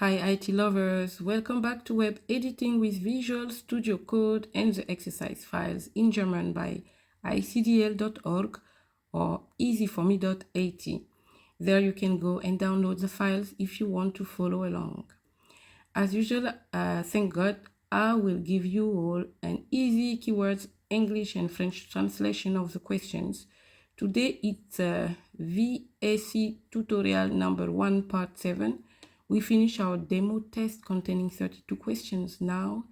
Hi IT lovers, welcome back to Web Editing with Visual Studio Code and the exercise files in German by ECDL.org or easyforme.at. There you can go and download the files if you want to follow along. As usual, thank God, I will give you all an easy keywords English and French translation of the questions. Today it's VSC tutorial number 1 part 7. We finish our demo test containing 32 questions. Now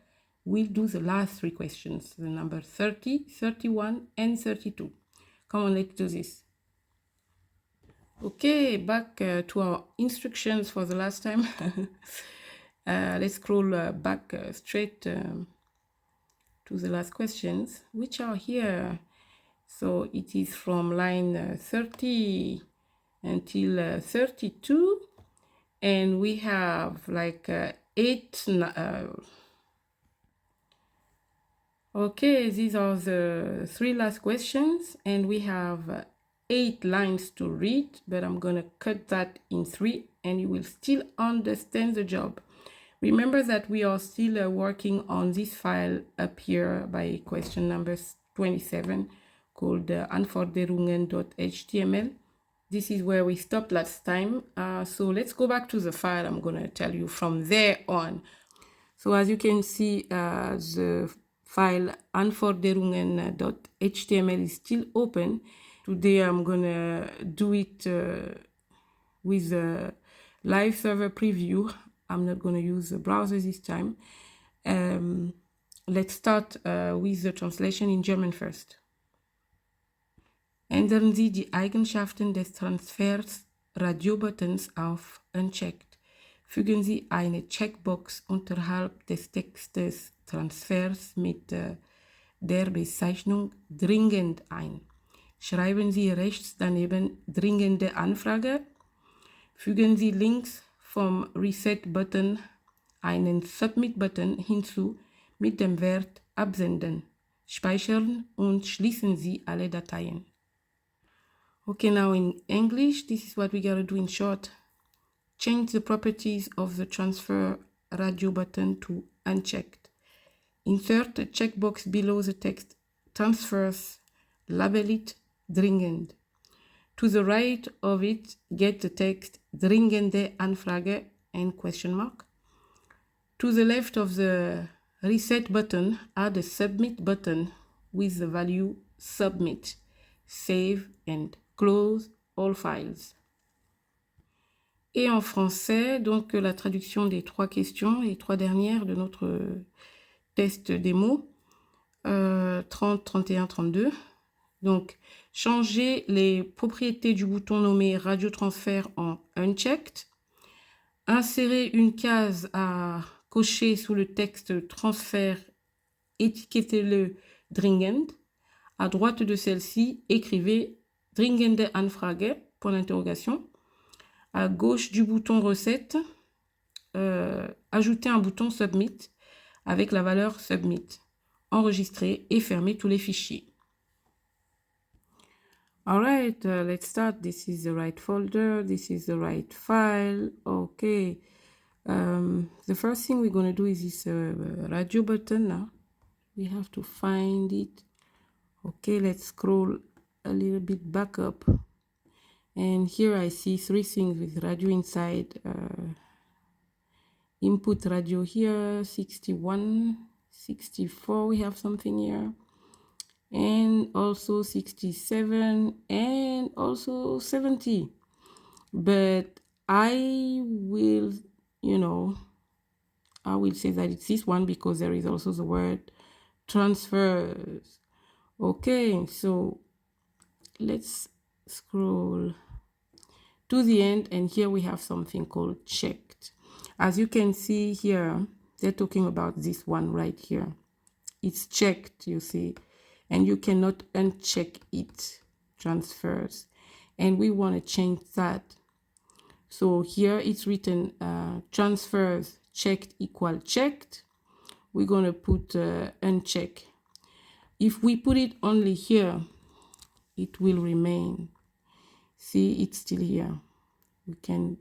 we'll do the last 3 questions, the number 30, 31 and 32. Come on, let's do this. Okay, back to our instructions for the last time. Let's scroll back straight to the last questions, which are here. So it is from line 30 until 32, and we have like 8. Okay, these are the 3 last questions, and we have 8 lines to read, but I'm gonna cut that in 3, and you will still understand the job. Remember that we are still working on this file up here by question number 27 called Anforderungen.html. This is where we stopped last time. So let's go back to the file. I'm going to tell you from there on. So as you can see, the file Anforderungen.html is still open. Today I'm going to do it with a live server preview. I'm not going to use the browser this time. Let's start with the translation in German first. Ändern Sie die Eigenschaften des Transfers Radiobuttons auf Unchecked. Fügen Sie eine Checkbox unterhalb des Textes Transfers mit der Bezeichnung Dringend ein. Schreiben Sie rechts daneben Dringende Anfrage. Fügen Sie links vom Reset-Button einen Submit-Button hinzu mit dem Wert Absenden. Speichern und schließen Sie alle Dateien. Okay, now in English, this is what we gotta do in short. Change the properties of the transfer radio button to unchecked. Insert a checkbox below the text transfers, label it dringend. To the right of it, get the text Dringende Anfrage and question mark. To the left of the reset button, add a submit button with the value submit. Save and close all files. Et en français, donc la traduction des 3 questions, les 3 dernières de notre test démo, 30, 31, 32. Donc, changer les propriétés du bouton nommé Radio Transfert en Unchecked. Insérer une case à cocher sous le texte Transfert, étiquettez-le Dringend. À droite de celle-ci, écrivez Dringende Anfrage, point d'interrogation. À gauche du bouton Recette, ajoutez un bouton Submit avec la valeur Submit. Enregistrer et fermer tous les fichiers. All right, let's start. This is the right folder. This is the right file. Okay. The first thing we're going to do is this radio button now. We have to find it. Okay, let's scroll a little bit back up. And here I see 3 things with radio inside. Input radio here, 61, 64, we have something here. And also 67 and also 70. But I will, I will say that it's this one because there is also the word transfers. Okay, so let's scroll to the end, and here we have something called checked. As you can see here, they're talking about this one right here. It's checked, you see, and you cannot uncheck it, transfers, and we want to change that. So here it's written transfers checked equal checked. We're going to put uncheck. If we put it only here, it will remain. See, it's still here. We can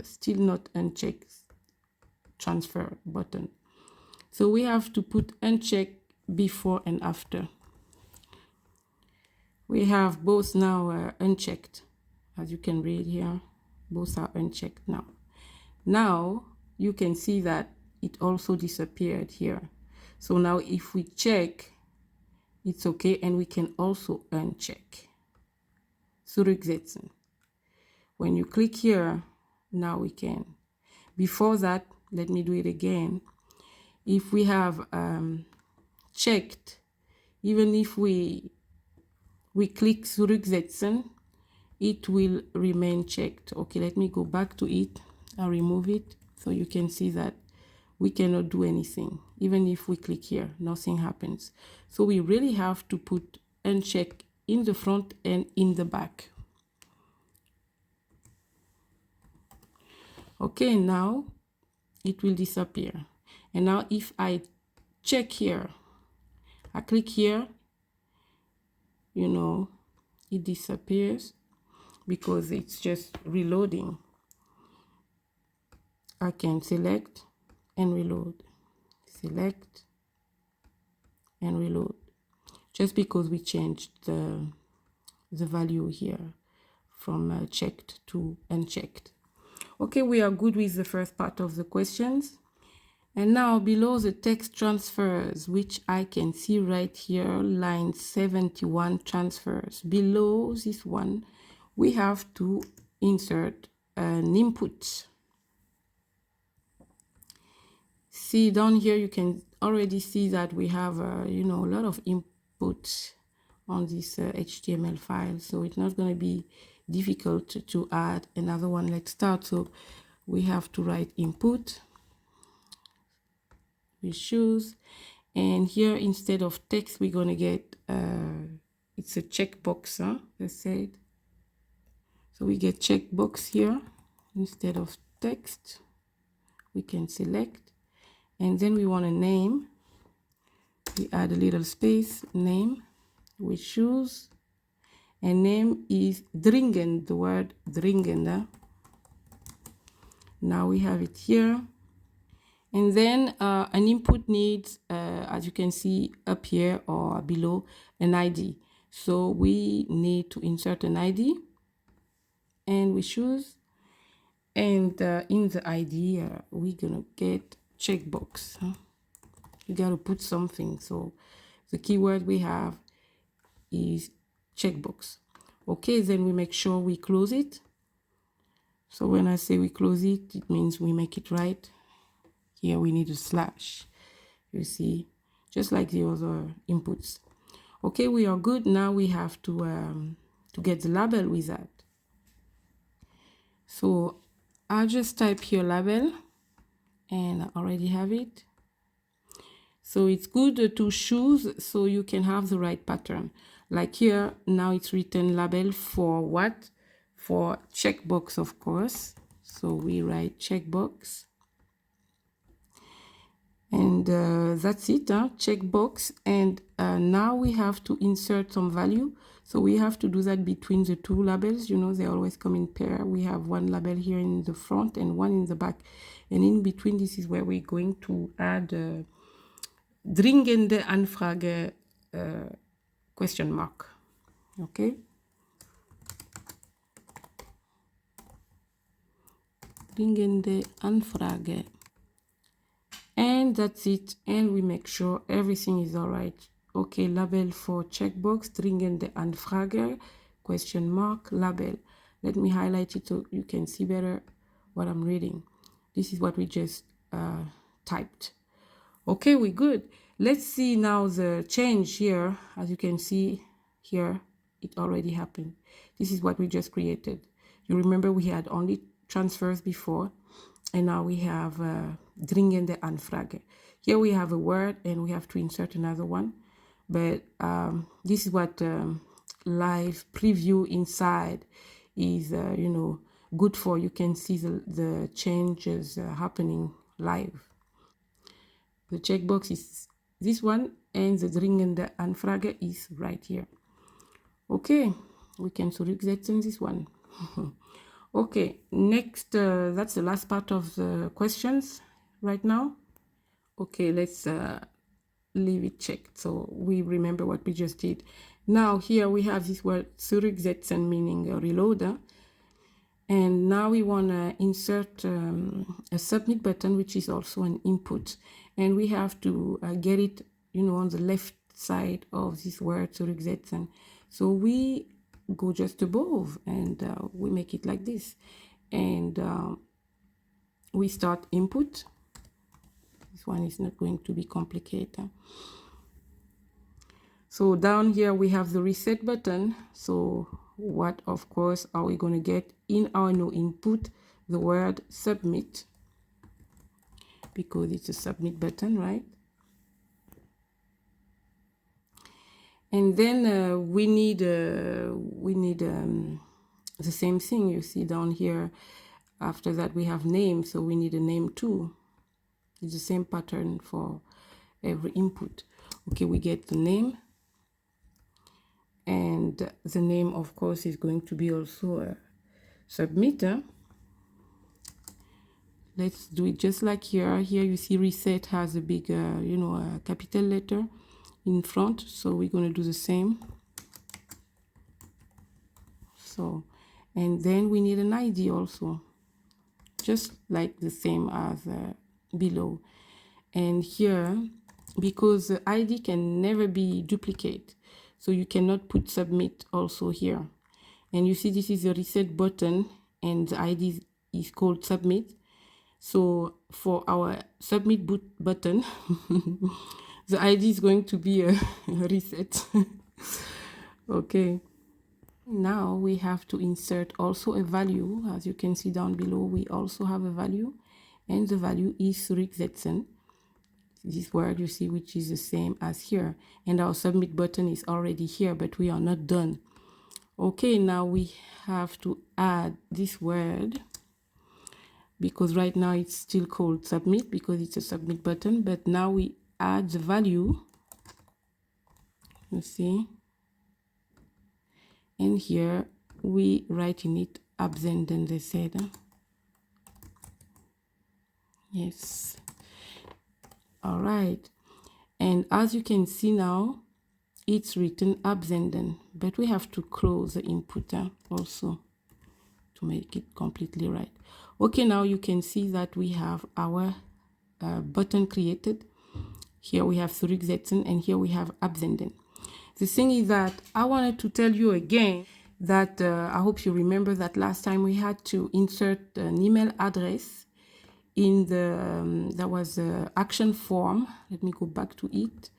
still not unchecked transfer button. So we have to put uncheck before and after. We have both now unchecked. As you can read here, both are unchecked now. Now you can see that it also disappeared here. So now if we check, it's okay, and we can also uncheck. Zurücksetzen. When you click here, now we can. Before that, let me do it again. If we have checked, even if we click Zurücksetzen, it will remain checked. Okay, let me go back to it. I'll remove it so you can see that we cannot do anything. Even if we click here, nothing happens. So we really have to put uncheck in the front and in the back. Okay, now it will disappear. And now if I check here, I click here, you know, it disappears because it's just reloading. I can select and reload, select and reload, just because we changed the value here from checked to unchecked. Okay, we are good with the first part of the questions. And now below the text transfers, which I can see right here, line 71 transfers. Below this one, we have to insert an input. See down here, you can already see that we have, you know, a lot of input on this HTML file. So it's not going to be difficult to add another one. Let's start. So we have to write input. We choose, and here instead of text we're going to get it's a checkbox, let's say it. So we get checkbox here instead of text. We can select, and then we want a name. We add a little space, name. We choose, and name is dringend, the word dringend. Now we have it here. And then an input needs, as you can see up here or below, an ID. So we need to insert an ID, and we choose. And in the ID, we're gonna get checkbox. You gotta put something. So the keyword we have is checkbox. Okay, then we make sure we close it. So when I say we close it, it means we make it right. Here we need a slash, you see, just like the other inputs. Okay, we are good. Now we have to get the label with that. So I'll just type here label, and I already have it. So it's good to choose so you can have the right pattern. Like here, now it's written label for what? For checkbox, of course. So we write checkbox. And that's it, checkbox. And now we have to insert some value. So we have to do that between the two labels. You know, they always come in pair. We have one label here in the front and one in the back. And in between, this is where we're going to add dringende Anfrage question mark. Okay. Dringende Anfrage. And that's it, and we make sure everything is all right. Okay, label for checkbox, dringende Anfrage, question mark, label. Let me highlight it so you can see better what I'm reading. This is what we just typed. Okay, we're good. Let's see now the change here. As you can see here, it already happened. This is what we just created. You remember we had only transfers before, and now we have dringende Anfrage. Here we have a word and we have to insert another one. But this is what live preview inside is, you know, good for. You can see the changes happening live. The checkbox is this one, and the dringende Anfrage is right here. Okay, we can zurücksetzen this one. Okay, next, that's the last part of the questions right now. Okay, let's leave it checked so we remember what we just did. Now here we have this word zurücksetzen, meaning a reloader. And now we want to insert a submit button, which is also an input. And we have to get it, on the left side of this word zurücksetzen. So we go just above and we make it like this. And we start input. This one is not going to be complicated. So down here we have the reset button. So what, of course, are we going to get in our new input? The word submit, because it's a submit button, right? And then we need the same thing. You see down here, after that we have name, so we need a name too. It's the same pattern for every input. Okay, we get the name. And the name, of course, is going to be also a submitter. Let's do it just like here. Here you see reset has a big, a capital letter in front. So we're going to do the same. So, and then we need an ID also, just like the same as below. And here, because the ID can never be duplicated, so you cannot put submit also here. And you see this is a reset button and the ID is called submit. So for our submit button, the ID is going to be a reset. Okay. Now we have to insert also a value. As you can see down below, we also have a value. And the value is zurücksetzen. This word you see, which is the same as here, and our submit button is already here, but we are not done. Okay, now we have to add this word, because right now it's still called submit because it's a submit button, but now we add the value, you see, and here we write in it absenden, they said. Yes. All right, and as you can see now, it's written absenden, but we have to close the input also to make it completely right. Okay, now you can see that we have our button created. Here we have zurücksetzen and here we have absenden. The thing is that I wanted to tell you again that I hope you remember that last time we had to insert an email address in the, there was an action form. Let me go back to it.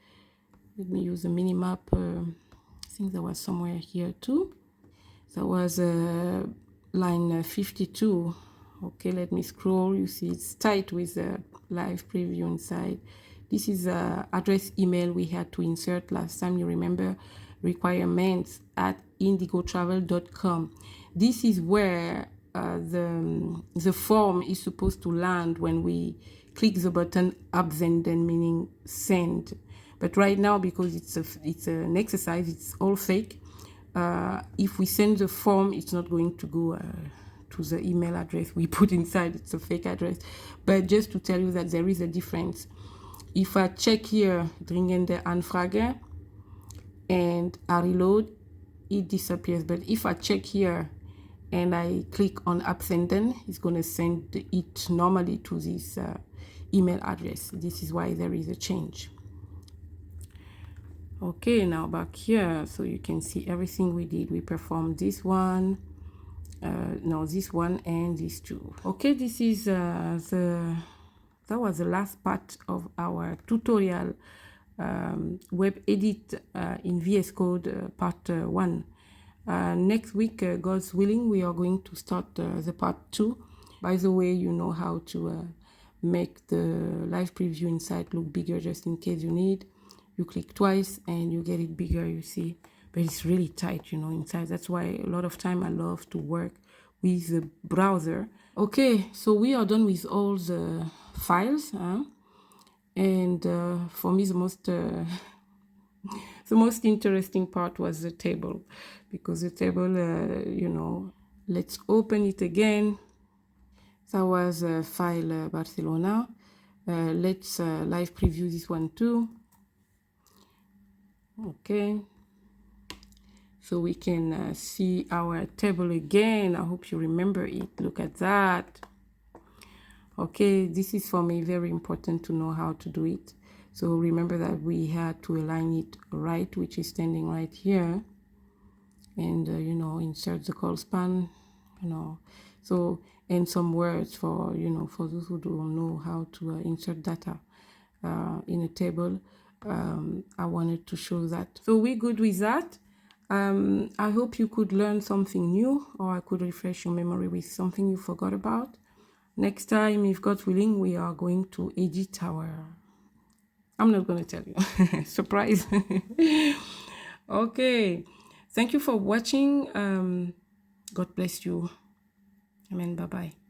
Let me use the minimap. I think there was somewhere here too. There was line 52. Okay, let me scroll. You see it's tight with the live preview inside. This is the address email we had to insert last time. You remember, requirements at indigotravel.com. This is where the form is supposed to land when we click the button absenden, meaning send. But right now, because it's an exercise, it's all fake. If we send the form, it's not going to go to the email address we put inside. It's a fake address. But just to tell you that there is a difference. If I check here, dringende Anfrage, and I reload, it disappears. But if I check here and I click on absenden, it's going to send it normally to this email address. This is why there is a change. Okay, now back here, so you can see everything we did. We performed this one, this one and these two. Okay, this is that was the last part of our tutorial, web edit in VS Code part 1. Next week, God's willing, we are going to start the part 2. By the way, you know how to make the live preview inside look bigger, just in case you need. You click twice and you get it bigger, you see. But it's really tight, inside. That's why a lot of time I love to work with the browser. Okay, so we are done with all the files. And for me, the most interesting part was the table, because the table, Let's open it again. That was file Barcelona. Let's live preview this one too. Okay. So we can see our table again. I hope you remember it. Look at that. Okay, this is for me very important to know how to do it. So remember that we had to align it right, which is standing right here. And, you know, insert the call span, you know. So, and some words for, you know, for those who don't know how to insert data in a table. I wanted to show that. So we're good with that. I hope you could learn something new, or I could refresh your memory with something you forgot about. Next time, if God willing, we are going to edit our... I'm not going to tell you. Surprise. Okay. Thank you for watching. God bless you. Amen. Bye-bye.